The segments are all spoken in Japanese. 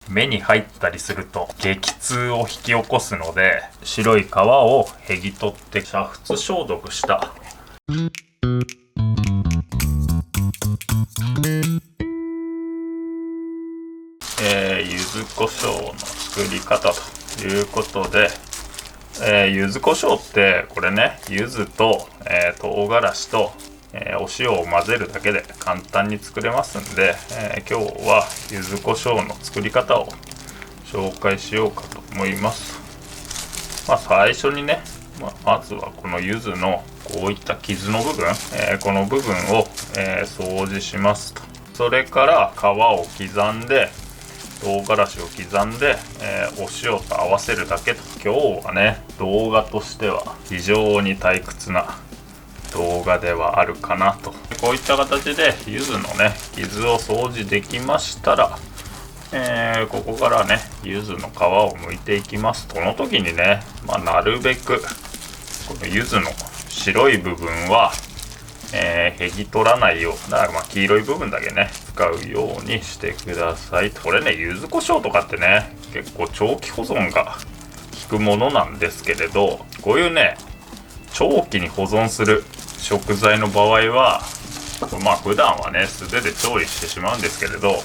目に入ったりすると激痛を引き起こすので、白い皮を剥ぎ取って煮沸消毒した柚子胡椒の作り方ということで、柚子胡椒ってこれね、柚子と、唐辛子と、お塩を混ぜるだけで簡単に作れますんで、今日は柚子胡椒の作り方を紹介しようかと思います。最初にね、まずはこの柚子のこういった傷の部分、この部分を、掃除しますと。それから皮を刻んで、唐辛子を刻んで、お塩と合わせるだけと。今日はね、動画としては非常に退屈な動画ではあるかなと。こういった形で柚子のね、傷を掃除できましたら、ここからね、柚子の皮を剥いていきます。この時にね、なるべくこの柚子の白い部分は剥ぎ取らないよう、だから黄色い部分だけね使うようにしてください。これね、柚子胡椒とかってね、結構長期保存が効くものなんですけれど、こういうね、長期に保存する食材の場合は、普段はね素手で調理してしまうんですけれど、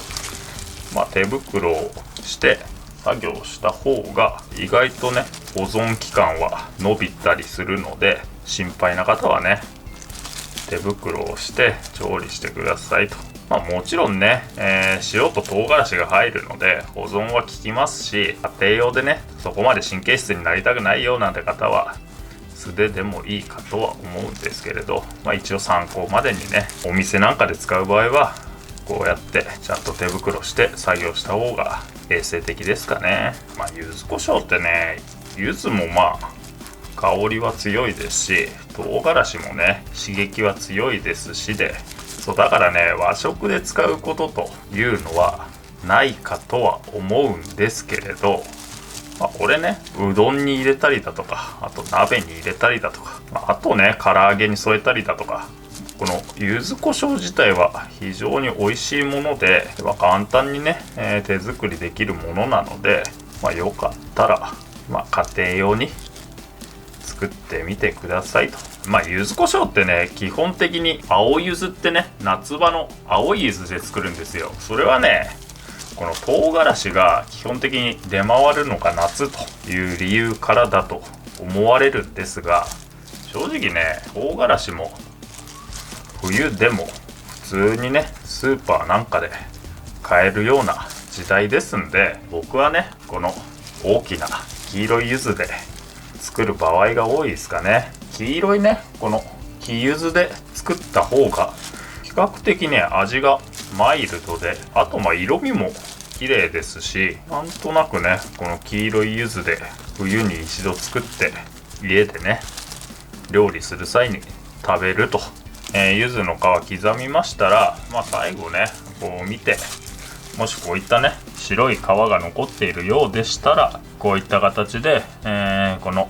手袋をして作業した方が意外とね、保存期間は伸びたりするので、心配な方はね、手袋をして調理してくださいと。もちろんね、塩と唐辛子が入るので保存は効きますし、家庭用でね、そこまで神経質になりたくないよなんて方は素手でもいいかとは思うんですけれど、一応参考までにね、お店なんかで使う場合はこうやってちゃんと手袋して作業した方が衛生的ですかね。柚子胡椒ってね、柚子も香りは強いですし、唐辛子もね刺激は強いですしで、だからね、和食で使うことというのはないかとは思うんですけれど、これね、うどんに入れたりだとか、あと鍋に入れたりだとか、あとね、唐揚げに添えたりだとか、この柚子胡椒自体は非常に美味しいもので、簡単にね、手作りできるものなので、よかったら、家庭用に作ってみてくださいと。柚子胡椒ってね、基本的に青柚子ってね、夏場の青い柚子で作るんですよ。それはね、この唐辛子が基本的に出回るのが夏という理由からだと思われるんですが、正直ね、唐辛子も冬でも普通にね、スーパーなんかで買えるような時代ですんで、僕はね、この大きな黄色い柚子で作る場合が多いですかね。黄色いね、この黄柚子で作った方が比較的ね、味がマイルドで、あと色味も綺麗ですし、なんとなくね、この黄色い柚子で冬に一度作って家でね料理する際に食べると。柚子の皮刻みましたら、最後ね、こう見て、もしこういったね白い皮が残っているようでしたら、こういった形で、この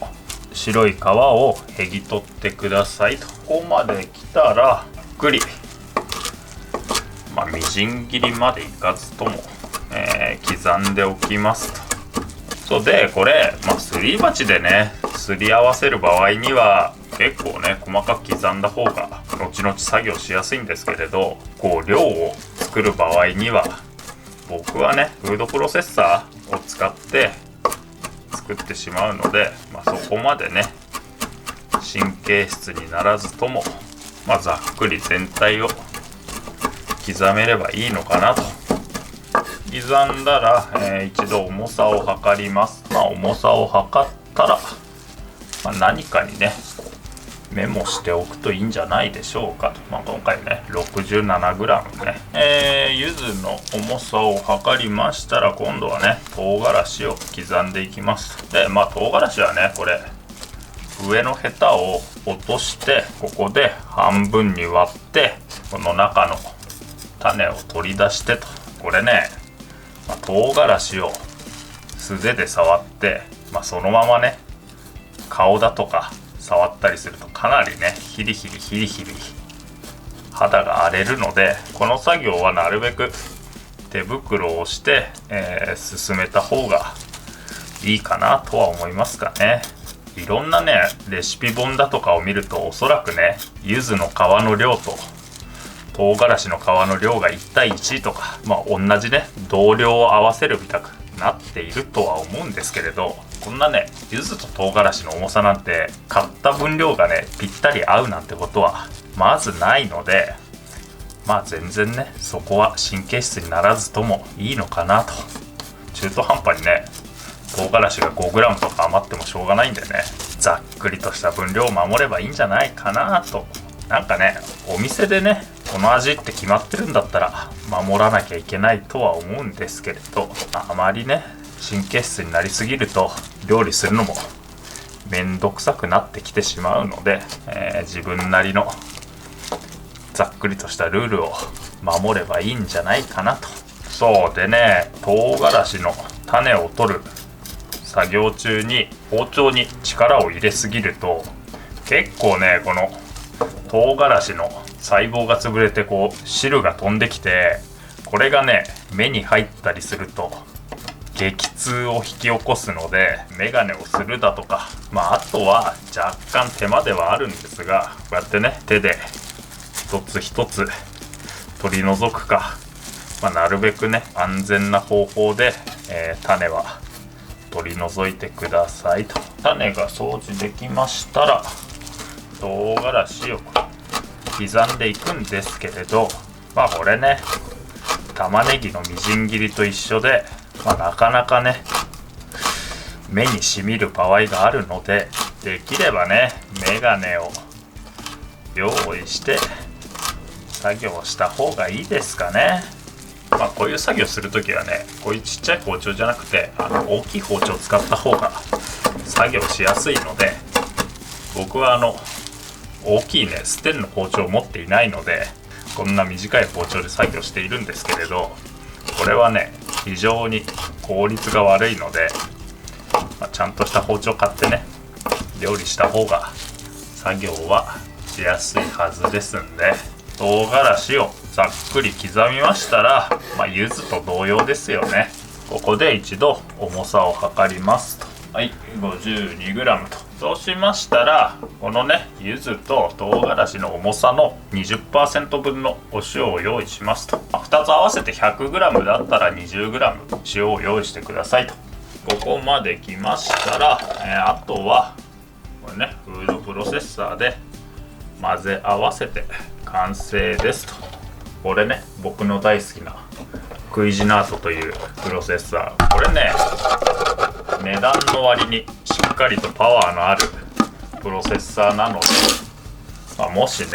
白い皮を剥ぎ取ってくださいと。ここまで来たらゆっくり、みじん切りまでいかずとも、刻んでおきますと。でこれ、すり鉢でねすり合わせる場合には結構ね細かく刻んだ方が後々作業しやすいんですけれど、こう量を作る場合には僕はねフードプロセッサーを使って作ってしまうので、そこまでね神経質にならずとも、ざっくり全体を刻めればいいのかなと。刻んだら、一度重さを測ります。重さを測ったら、何かにねメモしておくといいんじゃないでしょうかと。今回ね 67g ね、柚子の重さを測りましたら、今度はね唐辛子を刻んでいきます。で唐辛子はね、これ上のヘタを落として、ここで半分に割って、この中の種を取り出してと。これね、唐辛子を素手で触って、そのままね顔だとか触ったりするとかなりねヒリヒリ肌が荒れるので、この作業はなるべく手袋をして、進めた方がいいかなとは思いますかね。いろんなねレシピ本だとかを見ると、おそらくね柚子の皮の量と唐辛子の皮の量が1対1とか、同じね同量を合わせるみたくなっているとは思うんですけれど、こんなね柚子と唐辛子の重さなんて買った分量がねぴったり合うなんてことはまずないので、全然ねそこは神経質にならずともいいのかなと。中途半端にね唐辛子が 5g とか余ってもしょうがないんでね、ざっくりとした分量を守ればいいんじゃないかなと。なんかねお店でねこの味って決まってるんだったら守らなきゃいけないとは思うんですけれど、あまりね神経質になりすぎると料理するのもめんどくさくなってきてしまうので、自分なりのざっくりとしたルールを守ればいいんじゃないかなと。そうでね、唐辛子の種を取る作業中に包丁に力を入れすぎると、結構ねこの唐辛子の細胞が潰れて汁が飛んできて、これがね目に入ったりすると激痛を引き起こすので、メガネをするだとか、あとは若干手間ではあるんですが、こうやってね手で一つ一つ取り除くか、なるべくね安全な方法で、種は取り除いてくださいと。種が掃除できましたら唐辛子を刻んでいくんですけれど、これね玉ねぎのみじん切りと一緒で、なかなかね目にしみる場合があるので、できればねメガネを用意して作業した方がいいですかね。こういう作業するときはね、こういうちっちゃい包丁じゃなくて大きい包丁を使った方が作業しやすいので、僕は大きいねステンの包丁を持っていないので、こんな短い包丁で作業しているんですけれど、これはね非常に効率が悪いので、ちゃんとした包丁買ってね料理した方が作業はしやすいはずですんで、唐辛子をざっくり刻みましたら、柚子と同様ですよね。ここで一度重さを測りますと。はい、52g と。そうしましたら、このね柚子と唐辛子の重さの 20% 分のお塩を用意しますと。2つ合わせて 100g だったら 20g 塩を用意してくださいと。ここまできましたら、あとはこれねフードプロセッサーで混ぜ合わせて完成ですと。これね僕の大好きなクイジナートというプロセッサー、これね値段の割にしっかりとパワーのあるプロセッサーなので、もしね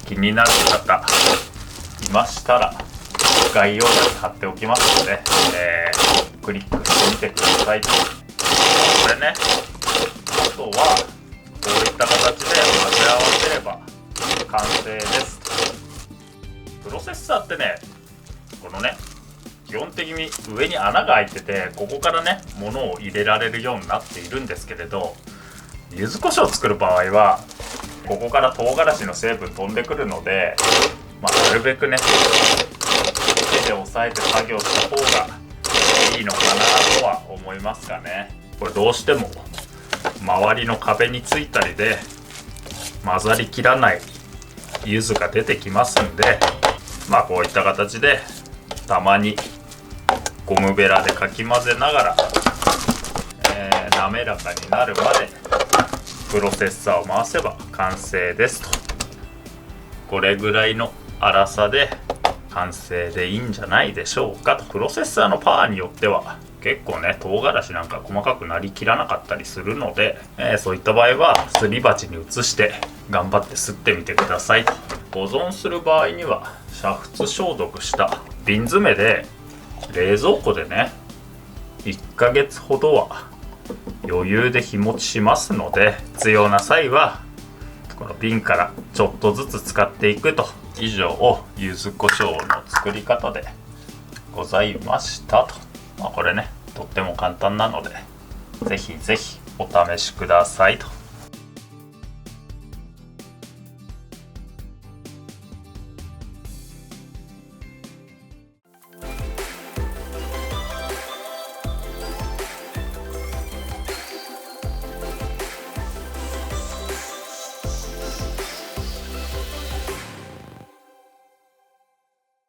気になる方いましたら概要欄に貼っておきますので、クリックしてみてくださいと。これねあとはこういった形で混ぜ合わせれば完成です。プロセッサーってねこのね基本的に上に穴が開いてて、ここからね物を入れられるようになっているんですけれど、柚子胡椒を作る場合はここから唐辛子の成分飛んでくるので、なるべくね手で押さえて作業した方がいいのかなとは思いますかね。これどうしても周りの壁についたりで混ざりきらない柚子が出てきますんで、こういった形でたまにゴムベラでかき混ぜながら、滑らかになるまでプロセッサーを回せば完成ですと。これぐらいの粗さで完成でいいんじゃないでしょうかと。プロセッサーのパワーによっては結構ね唐辛子なんか細かくなりきらなかったりするので、そういった場合はすり鉢に移して頑張ってすってみてくださいと。保存する場合には煮沸消毒した瓶詰めで冷蔵庫でね1ヶ月ほどは余裕で日持ちしますので、必要な際はこの瓶からちょっとずつ使っていくと。以上柚子胡椒の作り方でございましたと。これねとっても簡単なのでぜひぜひお試しくださいと。